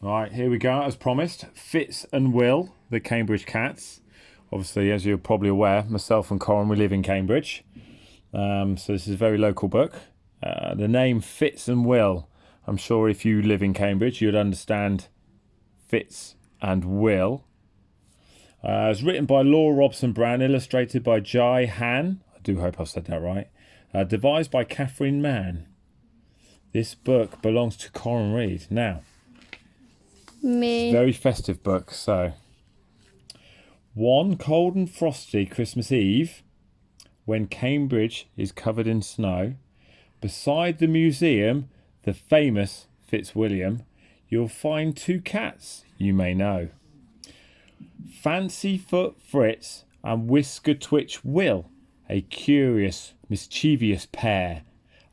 Right, here we go, as promised. Fitz and Will, the Cambridge cats. Obviously, as you're probably aware, myself and Corin, we live in Cambridge. So this is a very local book. The name Fitz and Will, I'm sure if you live in Cambridge, you'd understand Fitz and Will. It's written by Laura Robson Brown, illustrated by Jai Han. I do hope I've said that right. Devised by Catherine Mann. This book belongs to Corin Reed. Now, Me. very festive book. So, one cold and frosty Christmas Eve, when Cambridge is covered in snow, beside the museum, the famous Fitzwilliam, you'll find two cats you may know. Fancy Foot Fritz and Whisker Twitch Will, a curious, mischievous pair,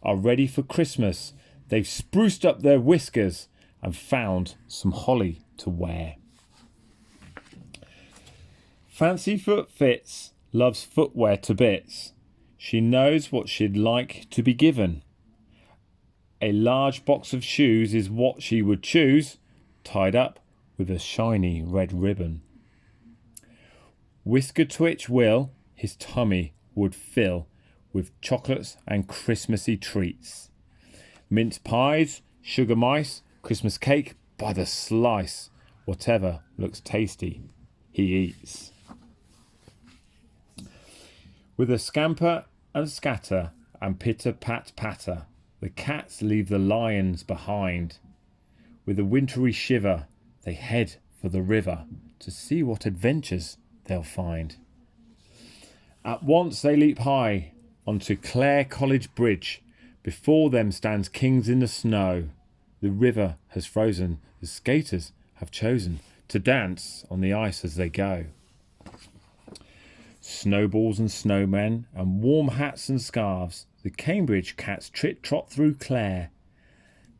are ready for Christmas. They've spruced up their whiskers and found some holly to wear. Fancy Foot Fitz loves footwear to bits. She knows what she'd like to be given. A large box of shoes is what she would choose, tied up with a shiny red ribbon. Whisker Twitch Will his tummy would fill with chocolates and Christmassy treats. Mince pies, sugar mice, Christmas cake by the slice. Whatever looks tasty, he eats. With a scamper and scatter and pitter-pat-patter, the cats leave the lions behind. With a wintry shiver, they head for the river to see what adventures they'll find. At once they leap high onto Clare College Bridge. Before them stands Kings in the Snow. The river has frozen. The skaters have chosen to dance on the ice as they go. Snowballs and snowmen and warm hats and scarves, the Cambridge cats trot through Clare.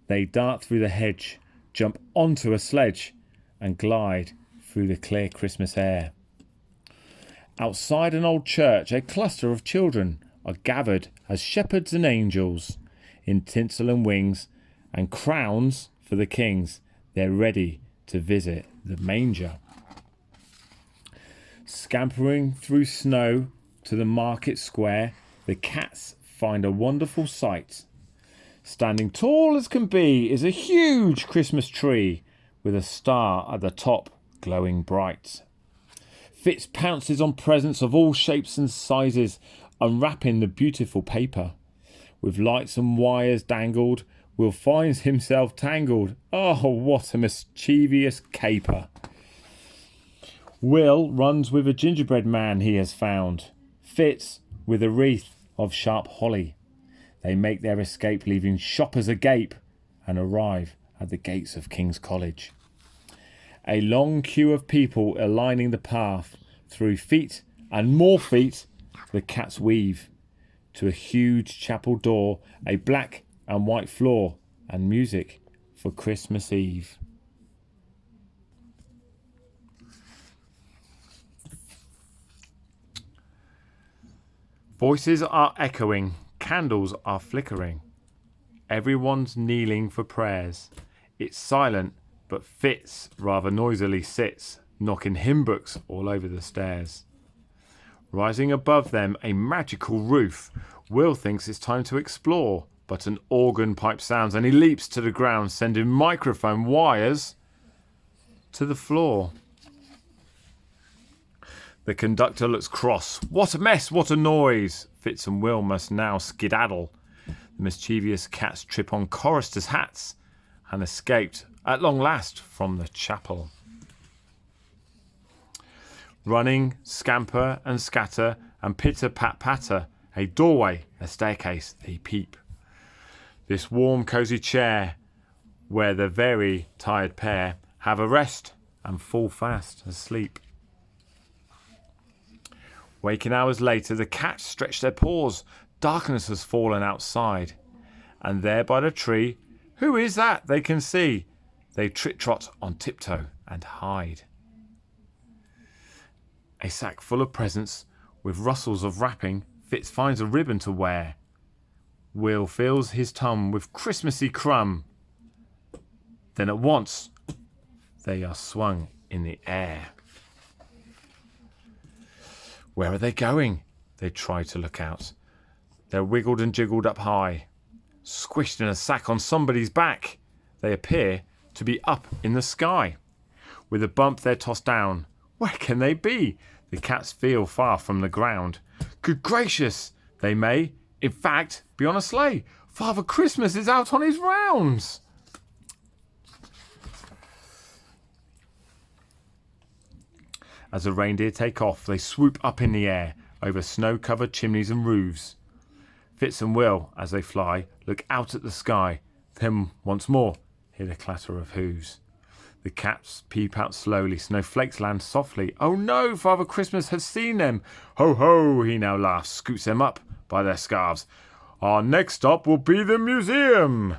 They dart through the hedge, jump onto a sledge and glide through the clear Christmas air. Outside an old church, a cluster of children are gathered as shepherds and angels in tinsel and wings and crowns for the kings. They're ready to visit the manger. Scampering through snow to the market square, the cats find a wonderful sight. Standing tall as can be is a huge Christmas tree with a star at the top glowing bright. Fitz pounces on presents of all shapes and sizes, unwrapping the beautiful paper. With lights and wires dangled, Will finds himself tangled. Oh, what a mischievous caper. Will runs with a gingerbread man he has found. Fitz with a wreath of sharp holly. They make their escape, leaving shoppers agape, and arrive at the gates of King's College. A long queue of people aligning the path. Through feet and more feet, the cats weave to a huge chapel door, a black and white floor, and music for Christmas Eve. Voices are echoing, candles are flickering. Everyone's kneeling for prayers. It's silent, but Fitz rather noisily sits, knocking hymn books all over the stairs. Rising above them, a magical roof. Will thinks it's time to explore, but an organ pipe sounds and he leaps to the ground, sending microphone wires to the floor. The conductor looks cross. What a mess, what a noise. Fitz and Will must now skedaddle. The mischievous cats trip on choristers' hats and escaped at long last from the chapel. Running, scamper and scatter and pitter-pat-patter, a doorway, a staircase, they peep. This warm, cosy chair where the very tired pair have a rest and fall fast asleep. Waking hours later, the cats stretch their paws. Darkness has fallen outside. And there by the tree, who is that they can see? They trot on tiptoe and hide. A sack full of presents with rustles of wrapping. Fitz finds a ribbon to wear. Will fills his tum with Christmassy crumb. Then at once, They are swung in the air. Where are they going? They try to look out. They're wiggled and jiggled up high. Squished in a sack on somebody's back. They appear to be up in the sky. With a bump, they're tossed down. Where can they be? The cats feel far from the ground. Good gracious! They may, in fact, be on a sleigh. Father Christmas is out on his rounds. As the reindeer take off, they swoop up in the air over snow-covered chimneys and roofs. Fitz and Will, as they fly, look out at the sky. Then, once more, hear the clatter of hooves. The cats peep out slowly. Snowflakes land softly. Oh no, Father Christmas has seen them. Ho ho, he now laughs, scoots them up by their scarves. Our next stop will be the museum.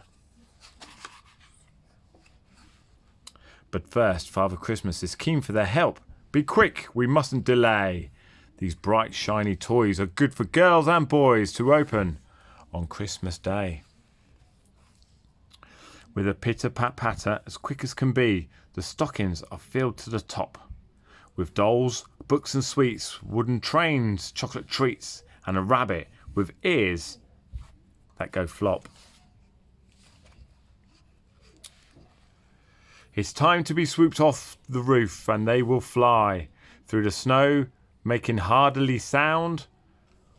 But first, Father Christmas is keen for their help. Be quick, we mustn't delay. These bright, shiny toys are good for girls and boys to open on Christmas Day. With a pitter-pat-patter as quick as can be, the stockings are filled to the top. With dolls, books and sweets, wooden trains, chocolate treats, and a rabbit with ears that go flop. It's time to be swooped off the roof, and they will fly through the snow, making hardly sound.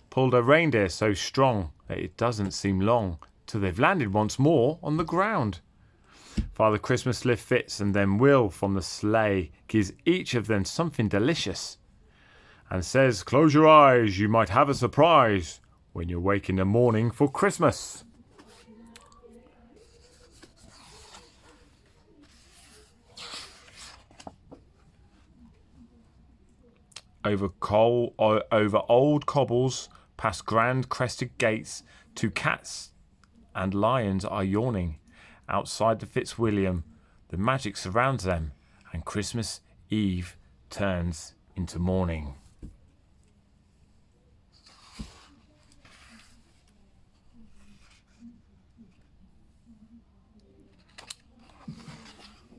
Pulled a reindeer so strong that it doesn't seem long till they've landed once more on the ground. Father Christmas lifts Fitz and then Will from the sleigh, gives each of them something delicious, and says, "Close your eyes, you might have a surprise when you wake in the morning for Christmas." Over old cobbles, past grand crested gates, two cats and lions are yawning. Outside the Fitzwilliam, the magic surrounds them, and Christmas Eve turns into morning.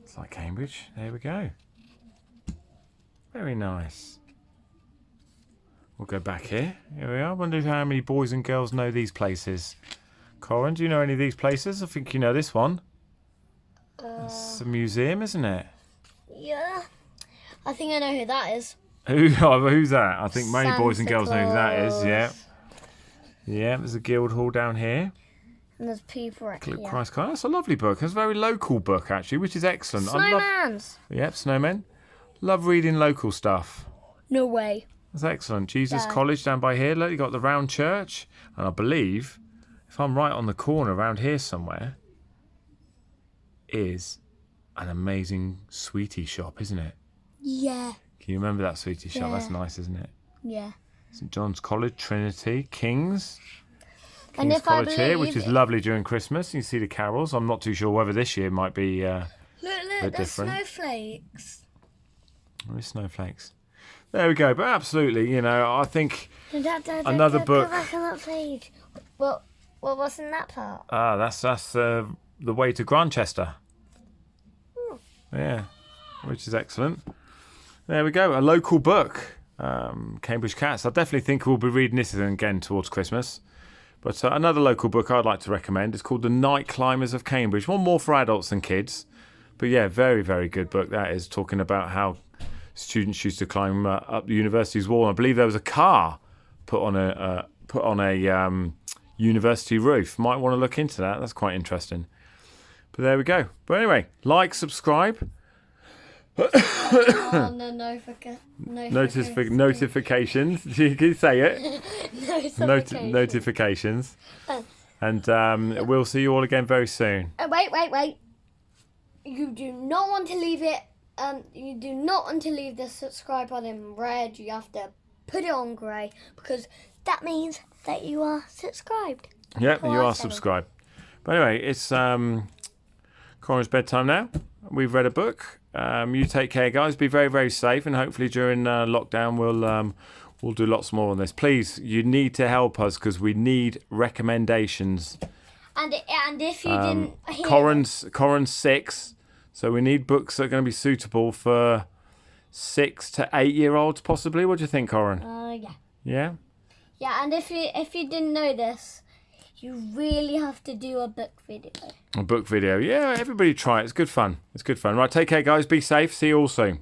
It's like Cambridge. There we go. Very nice. We'll go back here. Here we are. I wonder how many boys and girls know these places. Corin, do you know any of these places? I think you know this one. It's a museum, isn't it? Yeah. I think I know who that is. Who's that? I think many boys and Santa girls know who that is. Claus. Yeah. Yeah, there's a guild hall down here. And there's people right here. Christ, that's a lovely book. It's a very local book, actually, which is excellent. Snowmans. Yep, snowmen. Love reading local stuff. No way. That's excellent. Jesus Yeah. College down by here. Look, you got the round church. And I believe, if I'm right on the corner around here somewhere, is an amazing sweetie shop, isn't it? Yeah. Can you remember that sweetie shop? Yeah. That's nice, isn't it? Yeah. St John's College, Trinity, King's And if I College here, which believe is lovely during Christmas. You can see the carols. I'm not too sure whether this year might be Look, bit there's different. snowflakes. there is snowflakes. There we go. But absolutely, you know, I think Another book. Go back on that page. Well, what's in that part? that's the way to Grantchester. Yeah, which is excellent. There we go. A local book, Cambridge Cats. I definitely think we'll be reading this again towards Christmas. But another local book I'd like to recommend is called The Night Climbers of Cambridge. One more for adults than kids. But yeah, very, very good book. That is talking about how students used to climb up the university's wall. I believe there was a car put on a university roof. Might want to look into that. That's quite interesting. But there we go. But anyway, like, subscribe. Oh, no, Notifications. You can say it. Notifications. And we'll see you all again very soon. Wait. You do not want to leave it. You do not want to leave the subscribe button in red. You have to put it on grey because that means that you are subscribed. Yep, you are subscribed. But anyway, it's Cora's bedtime now. We've read a book. You take care, guys. Be very, very safe, and hopefully during lockdown we'll do lots more on this. Please, you need to help us because we need recommendations. And if you didn't hear Corin's 6, So we need books that are going to be suitable for 6 to 8 year olds, possibly. What do you think, Corin? Yeah. Yeah? Yeah, and if you didn't know this, you really have to do a book video. A book video. Yeah, everybody try it. It's good fun. It's good fun. Right, take care, guys. Be safe. See you all soon.